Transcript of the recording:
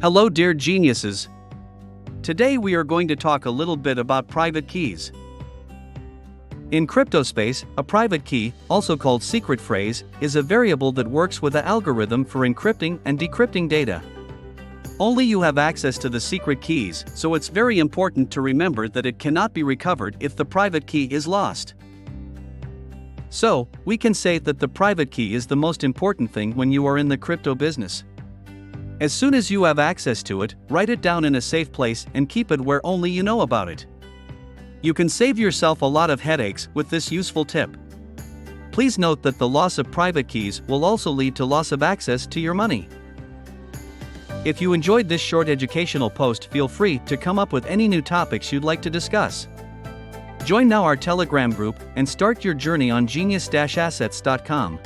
Hello dear geniuses. Today we are going to talk a little bit about private keys. In cryptospace, a private key, also called secret phrase, is a variable that works with an algorithm for encrypting and decrypting data. Only you have access to the secret keys, so it's very important to remember that it cannot be recovered if the private key is lost. So, we can say that the private key is the most important thing when you are in the crypto business. As soon as you have access to it, write it down in a safe place and keep it where only you know about it. You can save yourself a lot of headaches with this useful tip. Please note that the loss of private keys will also lead to loss of access to your money. If you enjoyed this short educational post, feel free to come up with any new topics you'd like to discuss. Join now our Telegram group and start your journey on genius-assets.com.